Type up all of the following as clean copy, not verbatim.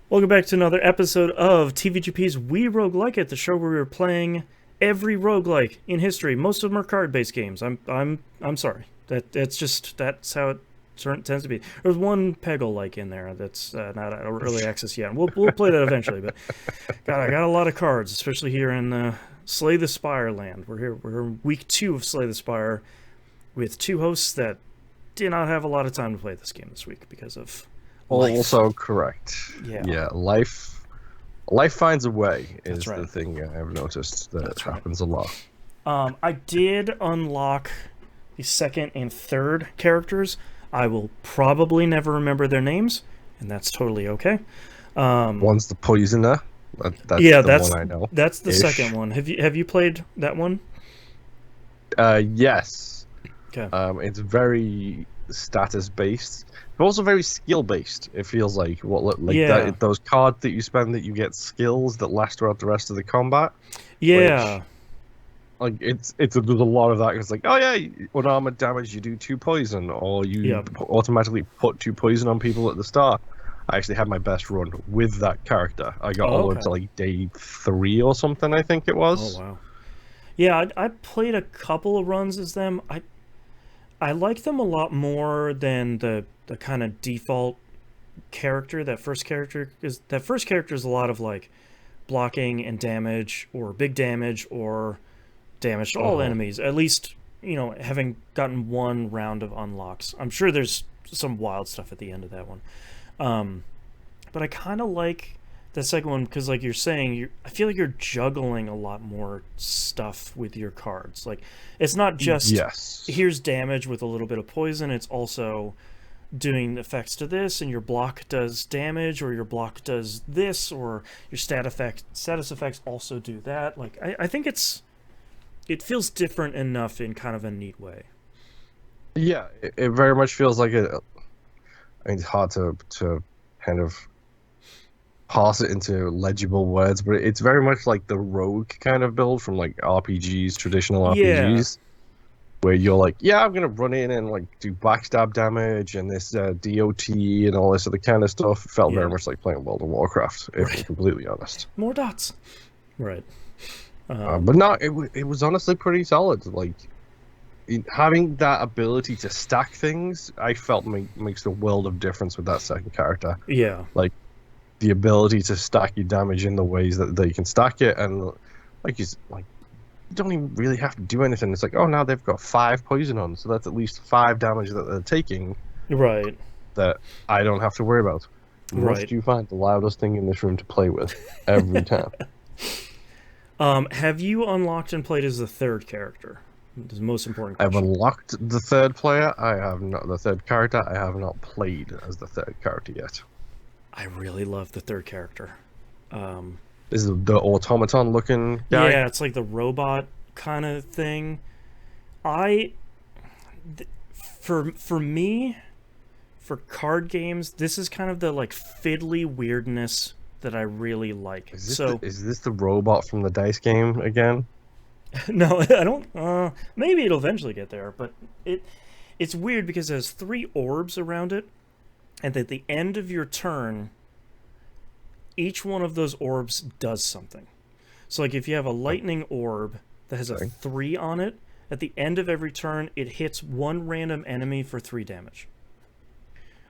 Welcome back to another episode of TVGP's We Roguelike It, the show where we're playing every roguelike in history. Most of them are card-based games. I'm sorry. That's how it tends to be. There's one Peggle-like in there that's not early access yet. We'll play that eventually. But God, I got a lot of cards, especially here in Slay the Spire land. We're in week 2 of Slay the Spire with two hosts that did not have a lot of time to play this game this week because of life. Also correct. Yeah. Yeah, life finds a way That's is right. the thing I've noticed that That's right. happens a lot. I did unlock the second and third characters. I will probably never remember their names, and that's totally okay. One's the poisoner. That's Yeah, the one I know. that's the second one. Have you played that one? Yes. Okay. It's very status based, but also very skill based. It feels like Yeah. those cards that you spend that you get skills that last throughout the rest of the combat. Yeah. Like there's a lot of that. It's like, oh yeah, unarmored damage, you do 2 poison, or you Yep. automatically put 2 poison on people at the start. I actually had my best run with that character. I got all the way up to like day 3 or something, I think it Oh was. wow. Yeah, I played a couple of runs as them. I like them a lot more than the kind of default character. That first character is a lot of like blocking and damage or big damage or damage to all enemies. At least, having gotten one round of unlocks. I'm sure there's some wild stuff at the end of that one. But I kind of like the second one because, like you're saying, I feel like you're juggling a lot more stuff with your cards. Like, it's not just Yes. here's damage with a little bit of poison. It's also doing effects to this, and your block does damage, or your block does this, or your status effects also do that. Like, I think it feels different enough in kind of a neat way. Yeah, it very much feels like it. I mean, it's hard to kind of parse it into legible words, but it's very much like the rogue kind of build from like RPGs, traditional Yeah, RPGs, where you're like, yeah, I'm gonna run in and like do backstab damage and this DOT and all this other kind of stuff. It felt yeah, very much like playing World of Warcraft, if I'm right. completely honest. More dots. Right. But no, it was honestly pretty solid. Like having that ability to stack things, I felt makes a world of difference with that second character. Yeah. Like the ability to stack your damage in the ways that they can stack it, and like you don't even really have to do anything. It's like, oh, now they've got 5 poison on, so that's at least 5 damage that they're taking Right. that I don't have to worry about. Right. Must you find the loudest thing in this room to play with every time? Have you unlocked and played as the third character? This is the most important I've question. unlocked the third player. I have not the third character. I have not played as the third character yet. I really love the third character. This is the automaton looking guy. Yeah, it's like the robot kind of thing. I, for me, for card games, this is kind of the like fiddly weirdness that I really like. Is this the robot from the dice game again? No, I don't. Maybe it'll eventually get there, but it's weird because it has 3 orbs around it, and at the end of your turn, each one of those orbs does something. So, like, if you have a lightning orb that has a Okay. 3 on it, at the end of every turn, it hits one random enemy for 3 damage.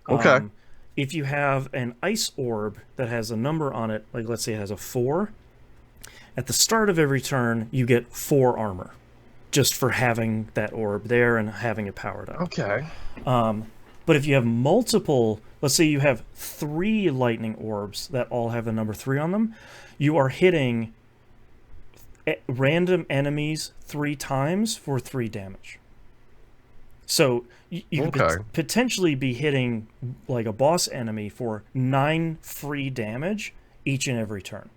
Okay. If you have an ice orb that has a number on it, like let's say it has a 4, at the start of every turn, you get 4 armor just for having that orb there and having it powered up. Okay. But if you have multiple, let's say you have 3 lightning orbs that all have the number 3 on them, you are hitting random enemies 3 times for 3 damage. So you could Okay. potentially be hitting like a boss enemy for 9 free damage each and every turn.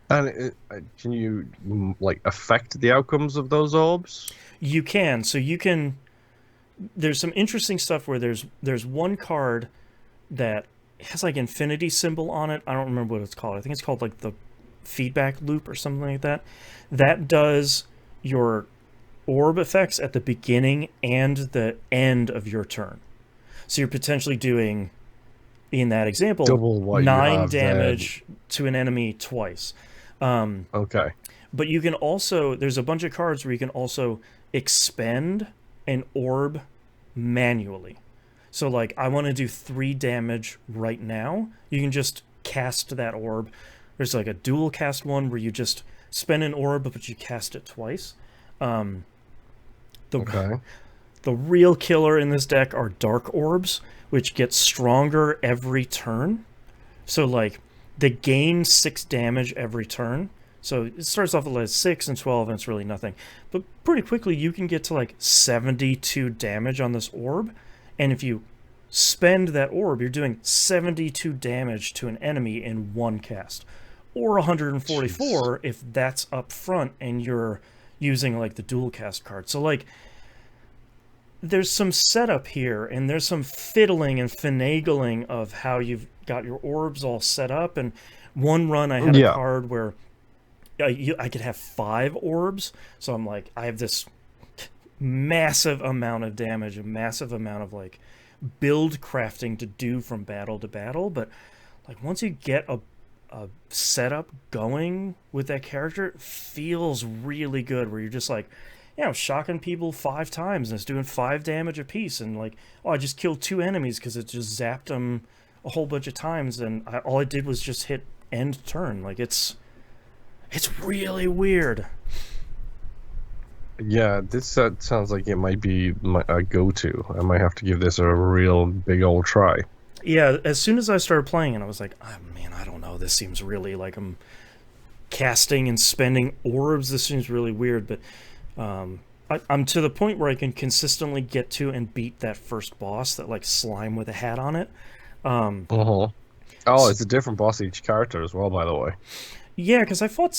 And can you like affect the outcomes of those orbs? You can. So you can. There's some interesting stuff where there's one card that has like infinity symbol on it. I don't remember what it's called. I think it's called like the feedback loop or something like that. That does your orb effects at the beginning and the end of your turn. So you're potentially doing in that example, double what you 9 have then. damage to an enemy twice. Um, Okay. but you can also, there's a bunch of cards where you can also expend an orb manually. So, like, I want to do 3 damage right now. You can just cast that orb. There's like a dual cast one where you just spend an orb, but you cast it twice. Um, the Okay. the real killer in this deck are dark orbs, which get stronger every turn. So, like, they gain 6 damage every turn. So it starts off at 6 and 12, and it's really nothing. But pretty quickly, you can get to like 72 damage on this orb. And if you spend that orb, you're doing 72 damage to an enemy in one cast. Or Jeez. 144 if that's up front and you're using like the dual cast card. So, like, there's some setup here, and there's some fiddling and finagling of how you've got your orbs all set up. And one run, I had a Yeah. card where I could have 5 orbs, so I'm like, I have this massive amount of damage, a massive amount of like build crafting to do from battle to battle. But like, once you get a setup going with that character, it feels really good. Where you're just like, yeah, I'm shocking people 5 times and it's doing 5 damage a piece, and like, oh, I just killed 2 enemies because it just zapped them a whole bunch of times, and all I did was just hit end turn. Like, it's really weird. Yeah, this sounds like it might be a go-to. I might have to give this a real big old try. Yeah, as soon as I started playing it, I was like, oh, man, I don't know. This seems really like I'm casting and spending orbs. This seems really weird, but I'm to the point where I can consistently get to and beat that first boss, that like slime with a hat on it. Um, Uh-huh. Oh, it's a different boss each character as well, by the way. yeah, because I fought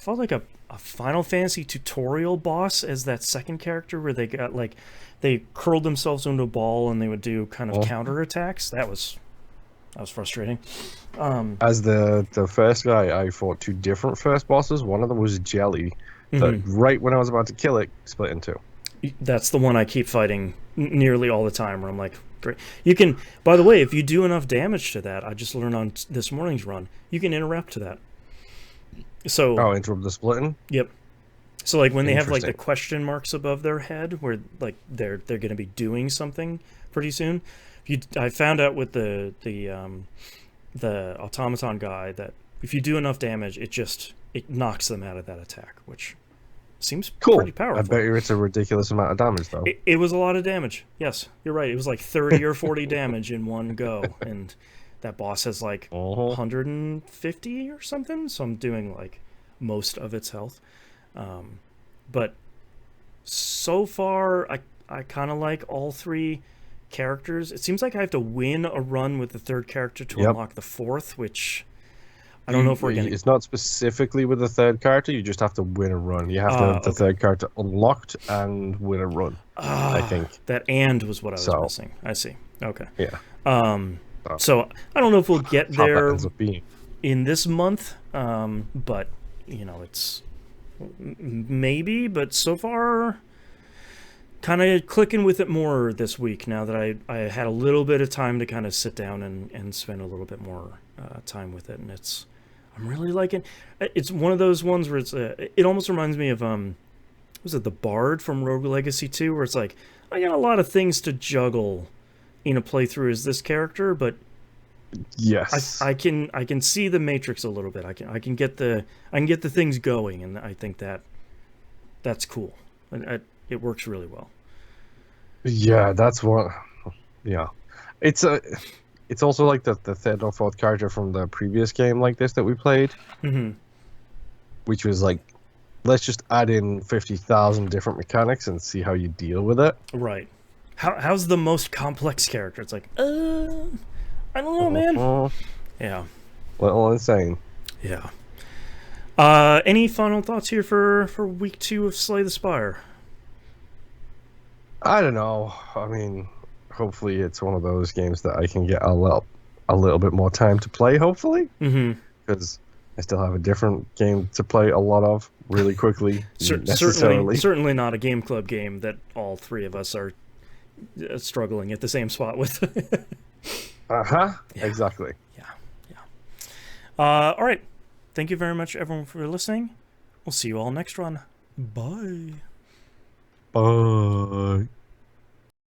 like a Final Fantasy tutorial boss as that second character where they got like, they curled themselves into a ball and they would do kind of Oh. counter attacks. That was frustrating. As the first guy, I fought 2 different first bosses. One of them was a jelly that Mhm. right when I was about to kill it, split in 2. That's the one I keep fighting nearly all the time. Where I'm like, great. You can, by the way, if you do enough damage to that, I just learned on this morning's run, you can interrupt to that. So, Oh, interrupt the splitting? yep. So, like, when they have like the Interesting. question marks above their head, where like they're going to be doing something pretty soon. I found out with the automaton guy that if you do enough damage, it knocks them out of that attack, which seems pretty Cool. I powerful. bet you it's a ridiculous amount of damage, though. It was a lot of damage. Yes, you're right. It was like 30 or 40 damage in one go, and that boss has like Uh-huh. 150 or something. So I'm doing like most of its health. But so far, I kind of like all 3 characters. It seems like I have to win a run with the 3rd character to Yep. unlock the 4th, which I don't know if we're gonna. It's not specifically with the 3rd character. You just have to win a run. You have to have the Okay. 3rd character unlocked and win a run, I think. That and was what I was So, missing. I see. Okay. yeah. Um, So, so I don't know if we'll get how that there ends up being. in this month, but it's maybe. But so far, kind of clicking with it more this week now that I had a little bit of time to kind of sit down and spend a little bit more time with it, and I'm really liking. It's one of those ones where it almost reminds me of was it the Bard from Rogue Legacy 2, where it's like, I got a lot of things to juggle in a playthrough as this character, but Yes. I can see the matrix a little bit. I can get the things going, and I think that's cool. It works really well. Yeah, that's what. Yeah. It's also like the 3rd or 4th character from the previous game like this that we played, Hmm. which was like, let's just add in 50,000 different mechanics and see how you deal with it. Right. How's the most complex character? It's like, I don't know, man. Uh-huh. Yeah. Little insane. Yeah. Any final thoughts here for week 2 of Slay the Spire? I don't know. I mean, hopefully it's one of those games that I can get a little bit more time to play, hopefully, Mm-hmm. because I still have a different game to play a lot of really quickly, necessarily. Certainly not a game club game that all 3 of us are struggling at the same spot with. Uh-huh. Yeah. Exactly. Yeah. Yeah. All right. Thank you very much, everyone, for listening. We'll see you all next run. Bye. Bye.